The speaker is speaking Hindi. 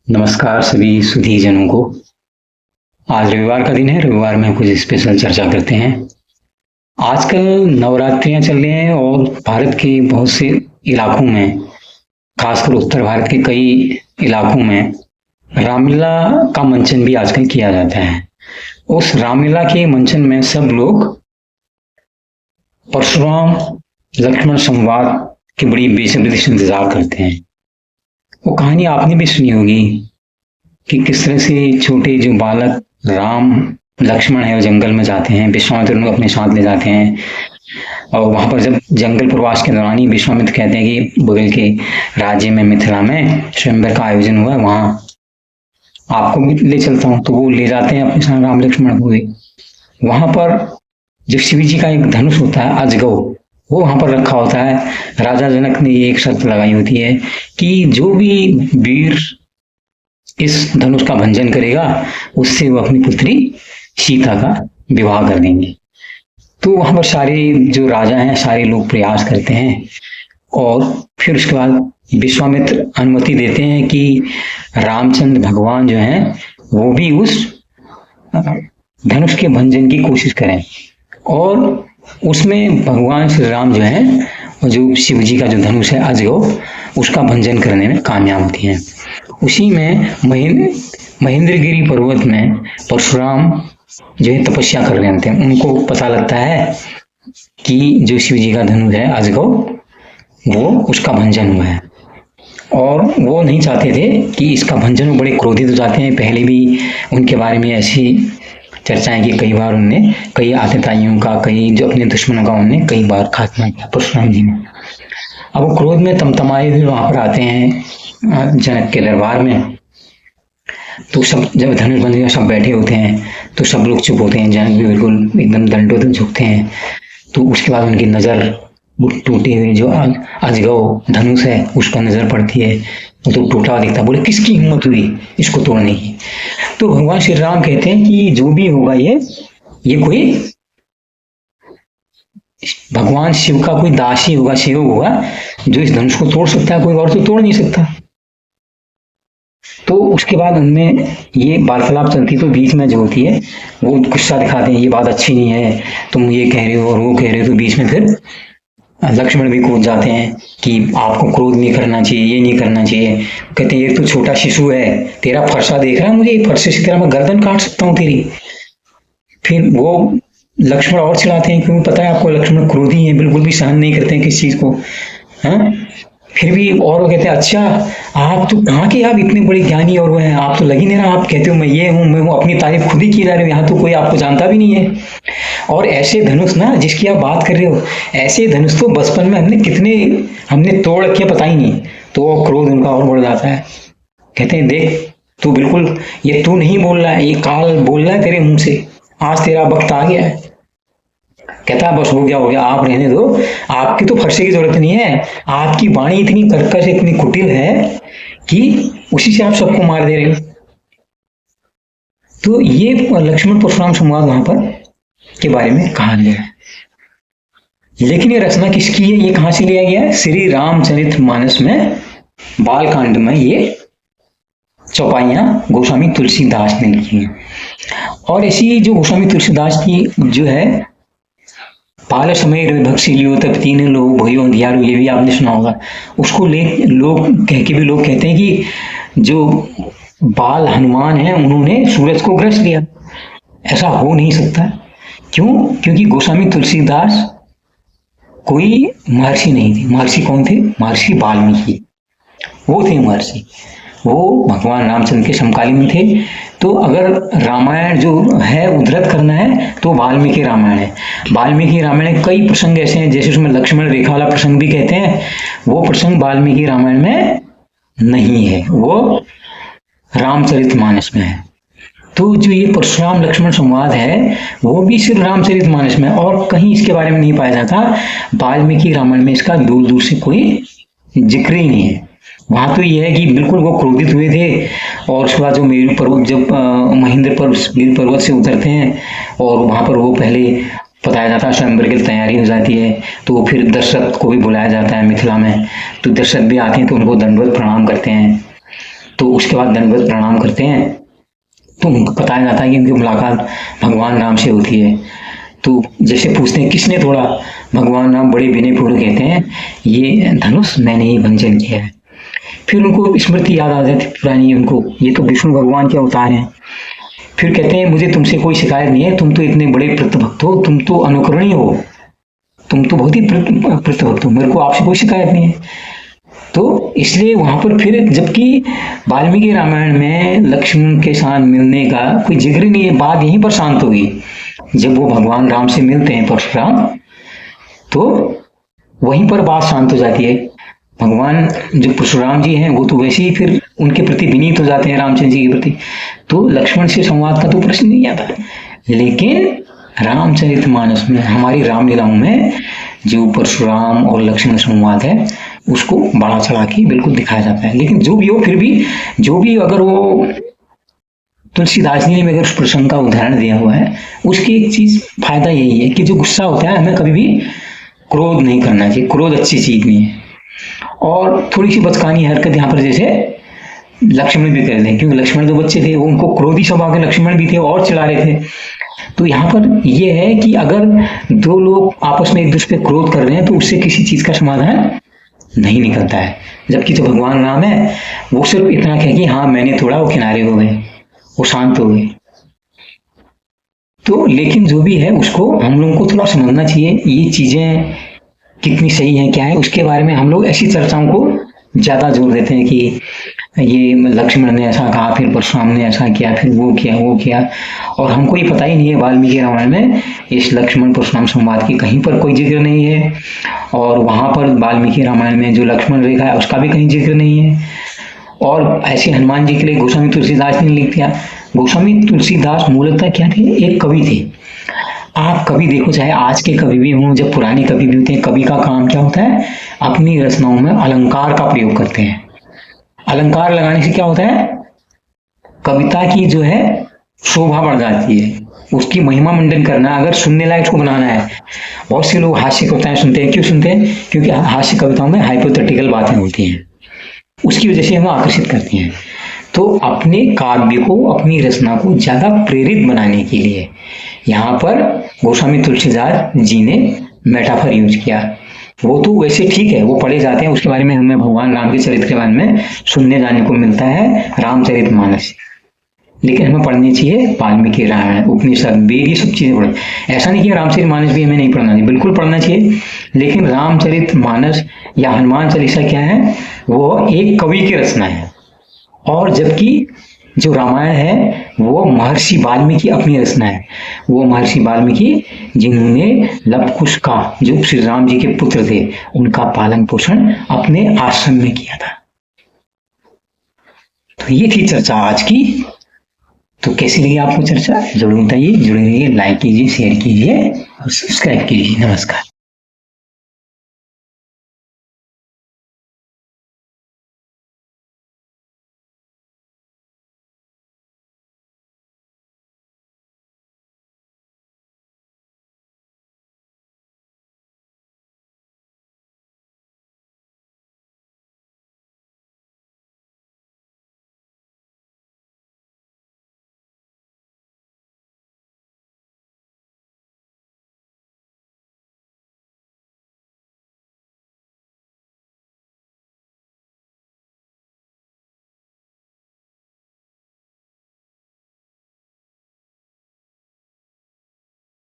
नमस्कार सभी सुधीजनों को। आज रविवार का दिन है। रविवार में कुछ स्पेशल चर्चा करते हैं। आजकल नवरात्रियां चल रही हैं और भारत के बहुत से इलाकों में, खासकर उत्तर भारत के कई इलाकों में रामलीला का मंचन भी आजकल किया जाता है। उस रामलीला के मंचन में सब लोग परशुराम लक्ष्मण संवाद की बड़ी बेसब्री से इंतजार करते हैं। वो कहानी आपने भी सुनी होगी कि किस तरह से छोटे जो बालक राम लक्ष्मण है वो जंगल में जाते हैं, विश्वामित्र उनको अपने साथ ले जाते हैं। और वहां पर जब जंगल प्रवास के दौरान ही विश्वामित्र कहते हैं कि बगल के राज्य में मिथिला में स्वयंवर का आयोजन हुआ है, वहां आपको भी ले चलता हूँ। तो वो ले जाते हैं अपने साथ राम लक्ष्मण को भी। वहां पर जो शिव जी का एक धनुष होता है अजगव, वो वहां पर रखा होता है। राजा जनक ने ये एक शर्त लगाई होती है कि जो भी वीर इस धनुष का भंजन करेगा उससे वो अपनी पुत्री सीता का विवाह कर देंगे। तो वहां पर सारे जो राजा हैं सारे लोग प्रयास करते हैं और फिर उसके बाद विश्वामित्र अनुमति देते हैं कि रामचंद्र भगवान जो हैं वो भी उस धनुष के भंजन की कोशिश करें। और उसमें भगवान श्री राम जो है जो शिव जी का जो धनुष है अजगव, उसका भंजन करने में कामयाब होती हैं। उसी में महेंद्रगिरी पर्वत में परशुराम जो है तपस्या कर रहे थे। उनको पता लगता है कि जो शिव जी का धनुष है अजगव वो उसका भंजन हुआ है और वो नहीं चाहते थे कि इसका भंजन। वो बड़े क्रोधित हो जाते हैं। पहले भी उनके बारे में ऐसी चर्चाएं कि कई बार उनने कई आतताइयों का, कई जो अपने दुश्मनों का उनने कई बार खात्मा किया परशुराम जी ने। अब वो क्रोध में तमतमाए हुए वहां पर आते हैं जनक के दरबार में। तो सब जब धनुष बंदी सब बैठे होते हैं तो सब लोग चुप होते हैं। जनक भी बिल्कुल एकदम दंडोत झुकते हैं। तो उसके बाद उनकी नजर टूटे हुए जो अजगव धनुष है उस पर नजर पड़ती है। वो तो टूटा हुआ दिखता। बोले किसकी हिम्मत हुई इसको तोड़ने की। तो भगवान श्री राम कहते हैं कि जो भी होगा ये कोई भगवान शिव का कोई दासी होगा, सेवक होगा जो इस धनुष को तोड़ सकता है, कोई और तो तोड़ नहीं सकता। तो उसके बाद उनमें ये वार्तालाप चलती। तो बीच में जो होती है वो गुस्सा दिखाते हैं, ये बात अच्छी नहीं है, तुम ये कह रहे हो और वो कह रहे हो। तो बीच में फिर लक्ष्मण भी कूद जाते हैं कि आपको क्रोध नहीं करना चाहिए, ये नहीं करना चाहिए। कहते हैं एक तो छोटा शिशु है, तेरा फरसा देख रहा है, मुझे फरसे से तेरा मैं गर्दन काट सकता हूँ तेरी। फिर वो लक्ष्मण और चिढ़ाते हैं क्योंकि पता है आपको लक्ष्मण क्रोधी हैं, बिल्कुल भी सहन नहीं करते हैं किसी चीज को। हाँ, फिर भी और वो कहते हैं अच्छा आप तो कहाँ के, आप इतने बड़े ज्ञानी और वो हैं, आप तो लगी नहीं रहा, आप कहते हो मैं ये हूँ मैं हूँ, अपनी तारीफ खुद ही की जा रहे हो, यहाँ तो कोई आपको जानता भी नहीं है। और ऐसे धनुष ना जिसकी आप बात कर रहे हो, ऐसे धनुष तो बचपन में हमने तोड़ रखे पता ही नहीं। तो वो क्रोध उनका और बढ़ जाता है। कहते हैं देख तू बिल्कुल ये तू नहीं बोल रहा है, ये काल बोल रहा है तेरे मुंह से, आज तेरा वक्त आ गया है। कहता है बस हो गया आप रहने दो, आपकी तो फरसे की जरूरत नहीं है, आपकी वाणी इतनी कर्कश इतनी कुटिल है कि उसी से आप सबको मार दे रहे हो। तो ये लक्ष्मण परशुराम संवाद वहां पर के बारे में कहा गया है। लेकिन ये रचना किसकी है, ये कहां से लिया गया है? श्री रामचरितमानस में बालकांड में ये चौपाइयां गोस्वामी तुलसीदास ने लिखी है। और ऐसी जो गोस्वामी तुलसीदास की जो है पाल समय भक्सी लियो तब तीन लोग भयो अंधियारो, ये भी आपने सुना होगा। उसको लोग कह के भी लोग कहते हैं कि जो बाल हनुमान है उन्होंने सूरज को ग्रस लिया। ऐसा हो नहीं सकता। क्यों? क्योंकि गोस्वामी तुलसीदास कोई महर्षि नहीं थे। महर्षि कौन थे? महर्षि वाल्मीकि, वो थे महर्षि। वो भगवान रामचंद्र के समकालीन थे। तो अगर रामायण जो है उद्धृत करना है तो वाल्मीकि रामायण है। वाल्मीकि रामायण में कई प्रसंग ऐसे हैं, जैसे उसमें लक्ष्मण रेखा वाला प्रसंग भी कहते हैं, वो प्रसंग वाल्मीकि रामायण में नहीं है, वो रामचरितमानस में है। तो जो ये परशुराम लक्ष्मण संवाद है वो भी सिर्फ रामचरितमानस में, और कहीं इसके बारे में नहीं पाया जाता। वाल्मीकि रामायण में इसका दूर दूर से कोई जिक्र ही नहीं है। वहां तो यह है कि बिल्कुल वो क्रोधित हुए थे और उसके बाद जो मेरु पर्वत जब मेरु पर्वत से उतरते हैं और वहां पर वो पहले बताया जाता है स्वयंवर की तैयारी हो जाती है। तो फिर दशरथ को भी बुलाया जाता है मिथिला में। तो दशरथ भी आते हैं तो उनको दंडवत प्रणाम करते हैं। तो उसके बाद दंडवत प्रणाम करते हैं। तो उनको बताया जाता है कि उनकी मुलाकात भगवान राम से होती है। तो जैसे पूछते हैं किसने तोड़ा, भगवान राम बड़े विनयपूर्वक कहते हैं ये धनुष मैंने ही भंजन किया है। फिर उनको स्मृति याद आ जाती पुरानी, उनको ये तो विष्णु भगवान के अवतार हैं। फिर कहते हैं मुझे तुमसे कोई शिकायत नहीं है, तुम तो इतने बड़े प्रतिभक्त हो, तुम तो अनुकरणीय हो, तुम तो बहुत ही प्रतिभक्त हो, मेरे को आपसे कोई शिकायत नहीं है। तो इसलिए वहां पर फिर, जबकि वाल्मीकि रामायण में लक्ष्मण के साथ मिलने का कोई जिक्र नहीं है, बात यहीं पर शांत होगी। जब वो भगवान राम से मिलते हैं परशुराम, तो वहीं पर बात शांत हो जाती है। भगवान जो परशुराम जी हैं वो तो वैसे ही फिर उनके प्रति विनीत हो जाते हैं रामचंद्र जी के प्रति, तो लक्ष्मण से संवाद का तो प्रश्न नहीं आता। लेकिन रामचरितमानस में, हमारी रामलीलाओं में जो परशुराम और लक्ष्मण संवाद है उसको बढ़ा चढ़ा के बिल्कुल दिखाया जाता है। लेकिन जो भी हो, फिर भी जो भी अगर वो तुलसीदास जी ने भी अगर उस प्रसंग का उदाहरण दिया हुआ है, उसकी एक चीज फायदा यही है कि जो गुस्सा होता है हमें कभी भी क्रोध नहीं करना चाहिए, क्रोध अच्छी चीज नहीं है। और थोड़ी सी बचकानी हरकत यहाँ पर जैसे लक्ष्मण भी कर दें, क्योंकि लक्ष्मण जो बच्चे थे वो उनको क्रोधी स्वभाव के लक्ष्मण भी थे और चिढ़ा रहे थे। तो यहाँ पर यह है कि अगर दो लोग आपस में एक दूसरे पे क्रोध कर रहे हैं तो उससे किसी चीज का समाधान नहीं निकलता है। जबकि जो भगवान राम है वो सिर्फ इतना कहे कि हाँ मैंने थोड़ा, वो किनारे हो गए, वो शांत हो गए। तो लेकिन जो भी है उसको हम लोगों को थोड़ा समझना चाहिए, ये चीजें कितनी सही है क्या है, उसके बारे में हम लोग ऐसी चर्चाओं को ज्यादा जोर देते हैं कि ये लक्ष्मण ने ऐसा कहा, फिर परशुराम ने ऐसा किया, फिर वो किया, और हमको ये पता ही नहीं है वाल्मीकि रामायण में इस लक्ष्मण परशुराम संवाद की कहीं पर कोई जिक्र नहीं है। और वहां पर वाल्मीकि रामायण में जो लक्ष्मण रेखा है उसका भी कहीं जिक्र नहीं है। और ऐसे हनुमान जी के लिए गोस्वामी तुलसीदास ने लिख दिया। गोस्वामी तुलसीदास मूलतः क्या थे, एक कवि थे। आप कवि देखो, चाहे आज के कवि भी हों, जब पुराने कवि भी होते हैं, कवि का काम क्या होता है, अपनी रचनाओं में अलंकार का प्रयोग करते हैं। अलंकार लगाने से क्या होता है, कविता की जो है शोभा बढ़ जाती है, उसकी महिमा मंडन करना, अगर सुनने लायक उसको बनाना है। बहुत से लोग हास्य कविताएं सुनते हैं, क्यों सुनते हैं, क्योंकि हास्य कविताओं में हाइपोथेटिकल बातें होती हैं, उसकी वजह से हम आकर्षित करती हैं। तो अपने काव्य को, अपनी रचना को ज्यादा प्रेरित बनाने के लिए यहाँ पर गोस्वामी तुलसीदास जी ने मेटाफर यूज किया। वो तो वैसे ठीक है, वो पढ़े जाते हैं, उसके बारे में हमें भगवान राम के चरित्र के बारे में सुनने जाने को मिलता है रामचरितमानस। लेकिन हमें पढ़नी चाहिए वाल्मीकि रामायण, उपनिषद, वेद, ये सब चीजें पढ़े। ऐसा नहीं कि रामचरितमानस भी हमें नहीं पढ़ना चाहिए, बिल्कुल पढ़ना चाहिए। लेकिन रामचरितमानस या हनुमान चालीसा क्या है, वो एक कवि की रचना है। और जबकि जो रामायण है वो महर्षि वाल्मीकि अपनी रचना है। वो महर्षि वाल्मीकि जिन्होंने लव कुश का, जो श्री राम जी के पुत्र थे, उनका पालन पोषण अपने आश्रम में किया था। तो ये थी चर्चा आज की। तो कैसी लगी आपको चर्चा, जरूर बताइए, जुड़े रहिए, लाइक कीजिए, शेयर कीजिए और सब्सक्राइब कीजिए। नमस्कार।